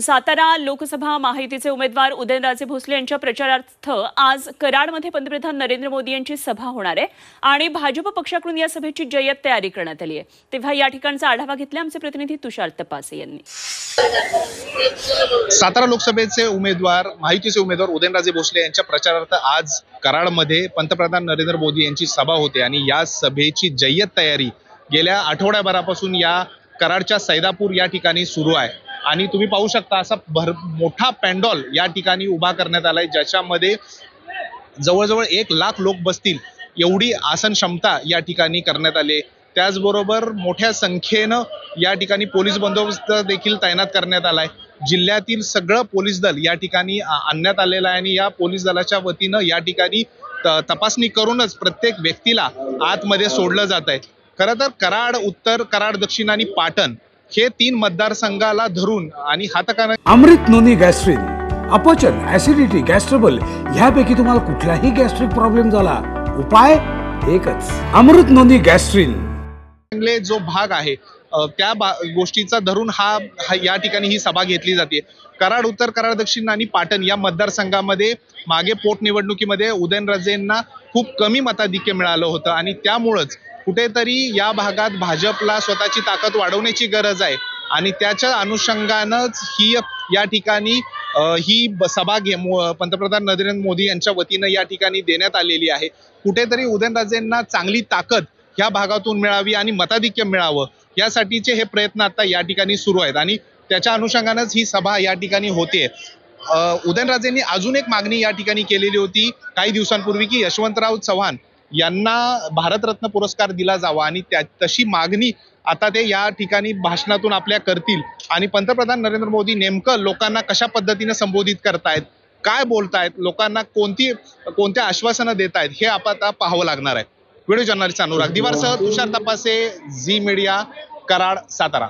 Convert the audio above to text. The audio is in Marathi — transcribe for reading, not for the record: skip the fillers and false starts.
सातारा लोकसभा महायुतीचे उमेदवार उदयनराजे भोसले यांच्या प्रचारार्थ आज कराडमध्ये पंतप्रधान नरेंद्र मोदी यांची सभा होणार आहे आणि भाजप पक्षाकडून या सभेची जय्यत तयारी करण्यात आली आहे। तेव्हा या ठिकाणचा आढावा घेतला आमचे प्रतिनिधी तुषार तपासे यांनी। सातारा लोकसभेचे उमेदवार महायुतीचे उमेदवार उदयनराजे भोसले यांच्या प्रचारार्थ आज कराडमध्ये पंतप्रधान नरेंद्र मोदी यांची सभा होते आणि या सभेची जय्यत तयारी गेल्या आठवड्याभरापासून या कराडच्या सैदापूर या ठिकाणी सुरू आहे आणि तुम्ही पाहू शकता असा मोठा पॅन्डॉल या ठिकाणी उभा करण्यात आलाय, ज्याच्यामध्ये जवळजवळ 1 लाख लोक बसतील एवढी आसन क्षमता या ठिकाणी करण्यात आली। त्याचबरोबर मोठ्या संख्येनं या ठिकाणी पोलीस बंदोबस्त देखील तैनात करण्यात आलाय। जिल्ह्यातील सगळं पोलीस दल या ठिकाणी आणण्यात आलेलं आहे आणि या पोलीस दलाच्या वतीनं या ठिकाणी तपासणी करूनच प्रत्येक व्यक्तीला आतमध्ये सोडलं जात आहे। खरं तर कराड उत्तर, कराड दक्षिण आणि पाटण हे 3 मतदारसंघाला धरून आणि हाताकाना अमृत नोनी गॅस्ट्रिन, अपचन, ऍसिडिटी, गॅस्ट्रबल ह्यापैकी तुम्हाला कुठलाही गॅस्ट्रिक प्रॉब्लेम झाला, उपाय एकच, अमृत नोनी गॅस्ट्रिन। जो भाग आहे त्या गोष्टीचा धरून या ठिकाणी ही सभा घेतली जाते। कराड उत्तर, कराड दक्षिण आणि पाटण या मतदारसंघामध्ये मागे पोटनिवडणुकीमध्ये उदयनराजेंना खूप कमी मताधिक्य मिळालं होतं आणि त्यामुळेच कुठेतरी या भागात भाजपला स्वतःची ताकद वाढवण्याची गरज आहे आणि त्याच्या अनुषंगानंच ही या ठिकाणी ही सभा पंतप्रधान नरेंद्र मोदी यांच्या वतीनं या ठिकाणी देण्यात आलेली आहे। कुठेतरी उदयनराजेंना चांगली ताकद या भागातून मिळावी आणि मताधिक्य मिळावं यासाठीचे हे प्रयत्न आता या ठिकाणी सुरू आहेत आणि त्याच्या अनुषंगानंच ही सभा या ठिकाणी होते। उदयनराजेंनी अजून एक मागणी या ठिकाणी केलेली होती काही दिवसांपूर्वी की यशवंतराव चव्हाण यांना भारतरत्न पुरस्कार दिला जावा आणि तशी मागणी आता ते या ठिकाणी भाषणातून आपल्या करतील आणि पंतप्रधान नरेंद्र मोदी नेमकं लोकांना कशा पद्धतीने संबोधित करतायत, काय बोलतायत, लोकांना कोणत्या आश्वासनं देत आहेत हे आता पाहावं लागणार आहे। व्हिडिओ जर्नलिस्ट अनुराग दिवारसह तुषार तपासे, झी मीडिया, कराड, सातारा।